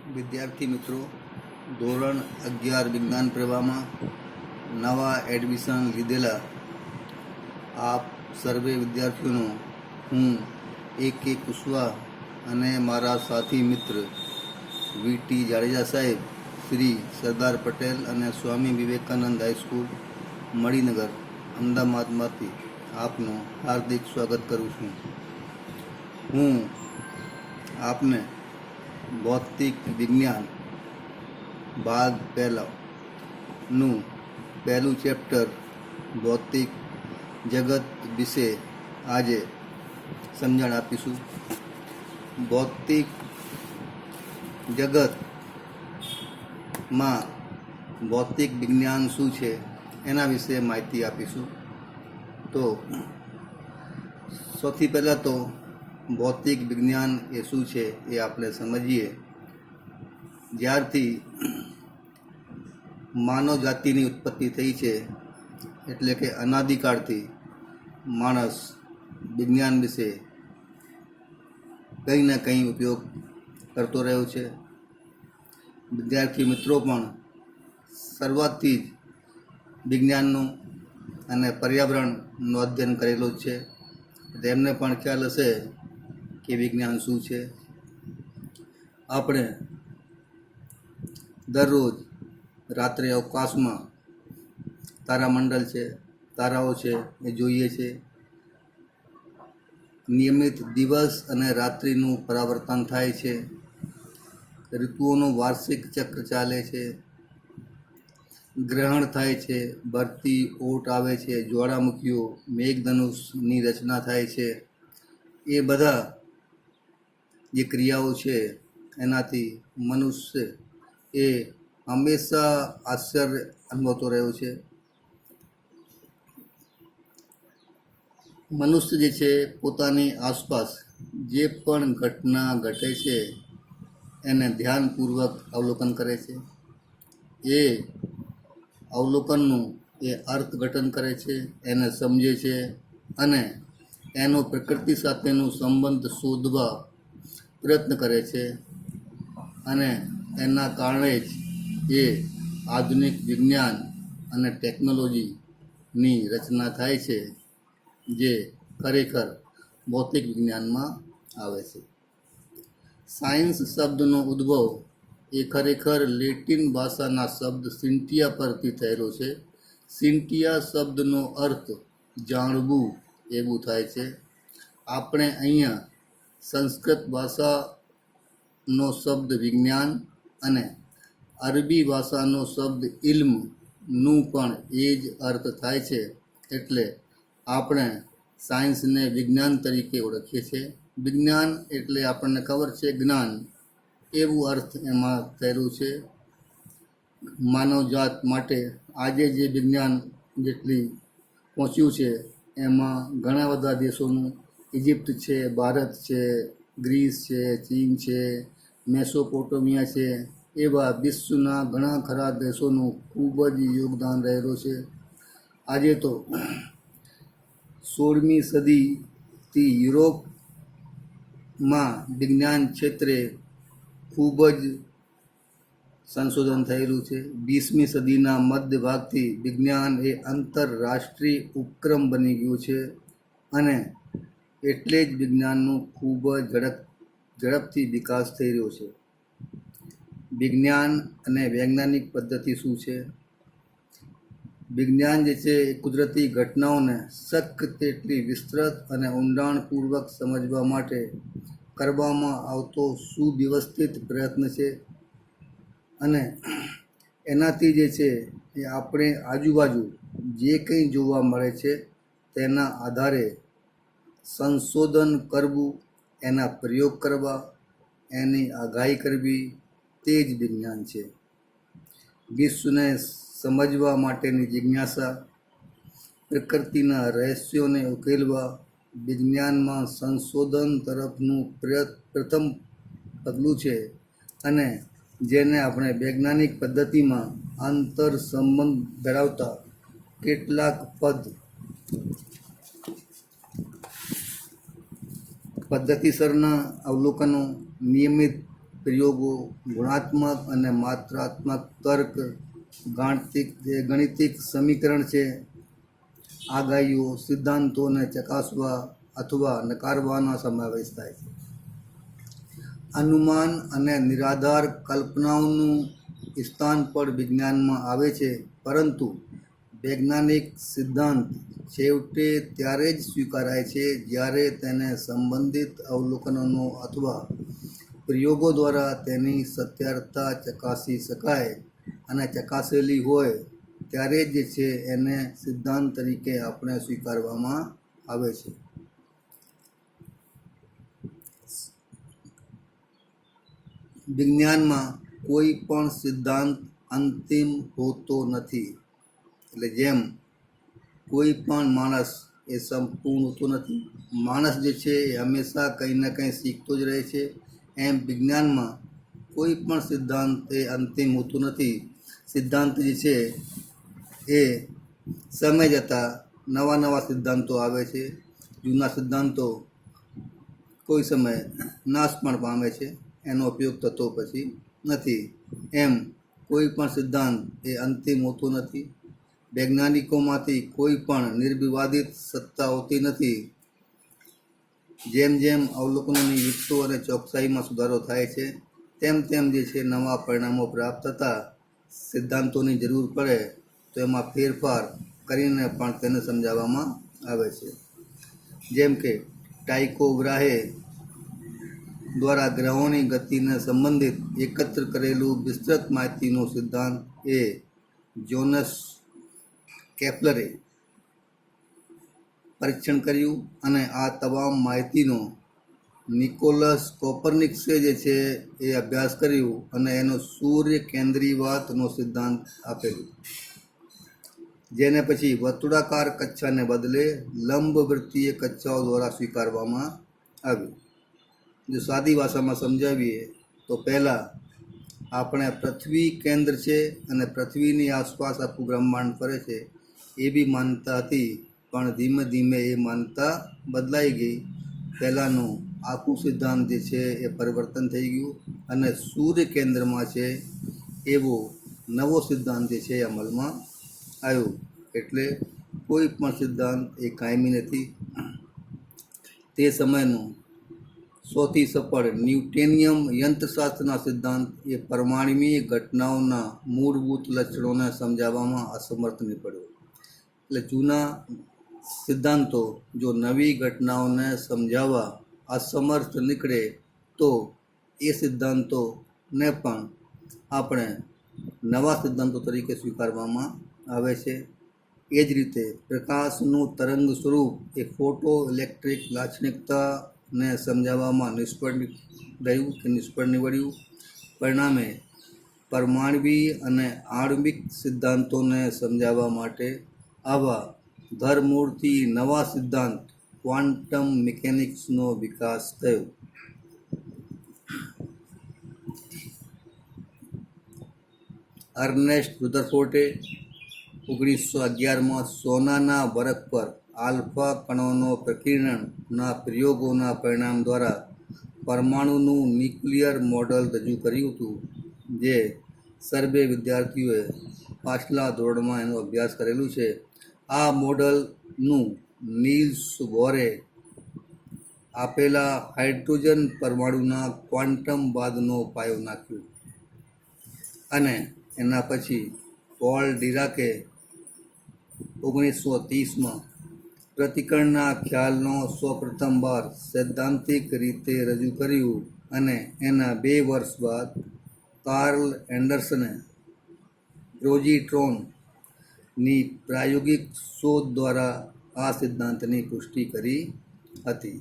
વિદ્યાર્થી મિત્રો, ધોરણ 11 વિજ્ઞાન પ્રવાહમાં નવા એડમિશન લીધેલા આપ સર્વે વિદ્યાર્થીઓનો હું AK કુશવા અને મારા સાથી મિત્ર VT જાડેજા સાહેબ, શ્રી સરદાર પટેલ અને સ્વામી વિવેકાનંદ હાઈસ્કૂલ મણિનગર અમદાવાદમાંથી આપનું હાર્દિક સ્વાગત કરું છું. હું આપને ભૌતિક વિજ્ઞાન ભાગ પહેલાનું પહેલું ચેપ્ટર ભૌતિક જગત વિશે આજે સમજણ આપીશું. ભૌતિક જગતમાં ભૌતિક વિજ્ઞાન શું છે એના વિશે માહિતી આપીશું. તો સૌથી પહેલાં તો ભૌતિક વિજ્ઞાન એ શું છે એ આપણે સમજીએ. જ્યારથી માનવ જાતિની ઉત્પત્તિ થઈ છે, એટલે કે અનાદિકાળથી માણસ વિજ્ઞાન વિશે કંઈ ને કંઈ ઉપયોગ કરતો રહ્યો છે. વિદ્યાર્થી મિત્રો પણ શરૂઆતથી જ વિજ્ઞાનનું અને પર્યાવરણનું અધ્યયન કરેલું જ છે, એટલે એમને પણ ખ્યાલ હશે કે વિજ્ઞાન શું છે. આપણે દરરોજ રાત્રે અવકાશમાં તારામંડળ છે, તારાઓ છે એ જોઈએ છે. નિયમિત દિવસ અને રાત્રિનું પરાવર્તન થાય છે. ઋતુઓનું વાર્ષિક ચક્ર ચાલે છે. ગ્રહણ થાય છે, ભરતી ઓટ આવે છે, જ્વાળામુખીઓ, મેઘધનુષની રચના થાય છે. એ બધા જે ક્રિયાઓ છે એનાથી મનુષ્ય એ હંમેશા આશ્ચર્ય અનુભવતો રહ્યો છે. મનુષ્ય જે છે પોતાની આસપાસ જે પણ ઘટના ઘટે છે એને ધ્યાનપૂર્વક અવલોકન કરે છે. એ અવલોકનનું એ અર્થઘટન કરે છે, એને સમજે છે અને એનો પ્રકૃતિ સાથેનો સંબંધ શોધવા પ્રયત્ન કરે છે. અને એના કારણે જ એ આધુનિક વિજ્ઞાન અને ટેકનોલોજીની રચના થાય છે, જે ખરેખર ભૌતિક વિજ્ઞાનમાં આવે છે. સાયન્સ શબ્દનો ઉદ્ભવ એ ખરેખર લેટિન ભાષાના શબ્દ સિન્ટિયા પરથી થયેલો છે. સિન્ટિયા શબ્દનો અર્થ જાણવું એવું થાય છે. આપણે અહીંયા સંસ્કૃત ભાષાનો શબ્દ વિજ્ઞાન અને અરબી ભાષાનો શબ્દ ઇલ્મનું પણ એ જ અર્થ થાય છે. એટલે આપણે સાયન્સને વિજ્ઞાન તરીકે ઓળખીએ છીએ. વિજ્ઞાન એટલે આપણને ખબર છે જ્ઞાન, એવું અર્થ એમાં થયેલું છે. માનવજાત માટે આજે જે વિજ્ઞાન જેટલી પહોંચ્યું છે એમાં ઘણા બધા દેશોનું, ઇજિપ્ત છે, ભારત છે, ગ્રીસ છે, ચીન છે, મેસોપોટેમિયા છે, એવા વિશ્વના ઘણા ખરા દેશોનું ખૂબ જ યોગદાન રહેલું છે. આજે તો 16મી સદીથી યુરોપમાં વિજ્ઞાન ક્ષેત્રે ખૂબ જ સંશોધન થયેલું છે. 20મી સદીના મધ્ય ભાગથી વિજ્ઞાન એ આંતરરાષ્ટ્રીય ઉપક્રમ બની ગયું છે અને એટલે જ વિજ્ઞાનનું ખૂબ જ ઝડપથી વિકાસ થઈ રહ્યો છે. વિજ્ઞાન અને વૈજ્ઞાનિક પદ્ધતિ શું છે? વિજ્ઞાન જે છે એ કુદરતી ઘટનાઓને શક્ય તેટલી વિસ્તૃત અને ઊંડાણપૂર્વક સમજવા માટે કરવામાં આવતો સુવ્યવસ્થિત પ્રયત્ન છે. અને એનાથી જે છે એ આપણે આજુબાજુ જે કંઈ જોવા મળે છે તેના આધારે સંશોધન કરવું, એના પ્રયોગ કરવા, એની આગાહી કરવી, તે જ વિજ્ઞાન છે. વિશ્વને સમજવા માટેની જિજ્ઞાસા, પ્રકૃતિના રહસ્યોને ઉકેલવા, વિજ્ઞાનમાં સંશોધન તરફનું પ્રથમ પગલું છે અને જેને આપણે વૈજ્ઞાનિક પદ્ધતિમાં આંતર સંબંધ ધરાવતા કેટલાક પદ્ધતિસરના અવલોકનો, નિયમિત પ્રયોગો, ગુણાત્મક અને માત્રાત્મક તર્ક, ગણિતિક સમીકરણ છે, આગાહીઓ, સિદ્ધાંતોને ચકાસવા અથવા નકારવાનો સમાવેશ થાય છે. અનુમાન અને નિરાધાર કલ્પનાઓનું સ્થાન પણ વિજ્ઞાનમાં આવે છે, પરંતુ વૈજ્ઞાનિક સિદ્ધાંત છેવટે ત્યારે જ સ્વીકારાય છે જ્યારે તેને સંબંધિત અવલોકનો અથવા પ્રયોગો દ્વારા તેની સત્યતા ચકાસી શકાય અને ચકાસેલી હોય ત્યારે જ છે એને સિદ્ધાંત તરીકે આપણે સ્વીકારવામાં આવે છે. વિજ્ઞાનમાં કોઈ પણ સિદ્ધાંત અંતિમ હોતો નથી. એટલે જેમ કોઈ પણ માણસ એ સંપૂર્ણ હોતો નથી, માણસ જે છે એ હંમેશા કંઈ ને કંઈ શીખતો જ રહે છે, એમ વિજ્ઞાનમાં કોઈ પણ સિદ્ધાંત એ અંતિમ હોતું નથી. સિદ્ધાંત જે છે એ સમય જતાં નવા નવા સિદ્ધાંતો આવે છે. જૂના સિદ્ધાંતો કોઈ સમયે નાશ પણ પામે છે, એનો ઉપયોગ થતો પછી નથી. એમ કોઈ પણ સિદ્ધાંત એ અંતિમ હોતો નથી. વૈજ્ઞાનિકોમાંથી કોઈ પણ નિર્વિવાદિત સત્તા હોતી નથી. જેમ જેમ અવલોકનોની યુક્તો અને ચોકસાઈમાં સુધારો થાય છે, તેમ તેમ જે છે નવા પરિણામો પ્રાપ્ત થતાં સિદ્ધાંતોની જરૂર પડે તો એમાં ફેરફાર કરીને પણ તેને સમજાવવામાં આવે છે. જેમ કે ટાઇકો બ્રાહે દ્વારા ગ્રહોની ગતિને સંબંધિત એકત્ર કરેલું વિસ્તૃત માહિતીનો સિદ્ધાંત એ જોનસ કેપ્લરે પરીક્ષણ કર્યું અને આ તમામ માહિતીનો નિકોલસ કોપરનિકસે જે છે એ અભ્યાસ કર્યું અને એનો સૂર્ય કેન્દ્રીયવાદનો સિદ્ધાંત આપેલું, જેને પછી વર્તુળાકાર કચ્છાને બદલે લંબવૃત્તીય કચ્છાઓ દ્વારા સ્વીકારવામાં આવ્યું. જો સાદી ભાષામાં સમજાવીએ તો પહેલાં આપણે પૃથ્વી કેન્દ્ર છે અને પૃથ્વીની આસપાસ આખું બ્રહ્માંડ ફરે છે એવી માનતા હતી, પણ ધીમે ધીમે એ માનતા બદલાઈ ગઈ. પહેલાંનું આખું સિદ્ધાંત જે છે એ પરિવર્તન થઈ ગયું અને સૂર્ય કેન્દ્રમાં છે એવો નવો સિદ્ધાંત જે છે એ અમલમાં આવ્યો. એટલે કોઈ પણ સિદ્ધાંત એ કાયમી નથી. તે સમયનું સૌથી સફળ ન્યૂટોનિયમ યંત્રશાસ્ત્રના સિદ્ધાંત એ પરમાણુીય ઘટનાઓના મૂળભૂત લક્ષણોને સમજાવવામાં અસમર્થ નીકળ્યો. એટલે જૂના સિદ્ધાંતો જો નવી ઘટનાઓને સમજાવવા અસમર્થ નીકળે તો એ સિદ્ધાંતોને પણ આપણે નવા સિદ્ધાંતો તરીકે સ્વીકારવામાં આવે છે. એ જ રીતે પ્રકાશનું તરંગ સ્વરૂપ એ ફોટો ઇલેક્ટ્રિક લાક્ષણિકતાને સમજાવવામાં નિષ્ફળ નીવડ્યું. પરિણામે પરમાણ્વીય અને આણ્વિક સિદ્ધાંતોને સમજાવવા માટે આવા ધરમૂળથી નવા સિદ્ધાંત ક્વોન્ટમ મિકેનિક્સનો વિકાસ થયો. અર્નેસ્ટ રુધરફોર્ડે 1911માં સોનાના વરખ પર આલ્ફા કણોનો પ્રકીર્ણનના પ્રયોગોના પરિણામ દ્વારા પરમાણુનું ન્યુક્લિયર મોડલ રજૂ કર્યું હતું, જે સર્વે વિદ્યાર્થીઓએ પાછલા ધોરણમાં એનો અભ્યાસ કરેલું છે. આ મોડલનું નીલ્સ બોરે આપેલા હાઇડ્રોજન પરમાણુના ક્વોન્ટમવાદનો પાયો નાખ્યો અને એના પછી પોલ ડિરાકે 1930માં પ્રતિકરણના ખ્યાલનો સૌપ્રથમ વાર સૈદ્ધાંતિક રીતે રજૂ કર્યું અને એના 2 વર્ષ બાદ કાર્લ એન્ડરસને પોઝિટ્રોનની પ્રાયોગિક શોધ દ્વારા આ સિદ્ધાંતની પુષ્ટિ કરી હતી.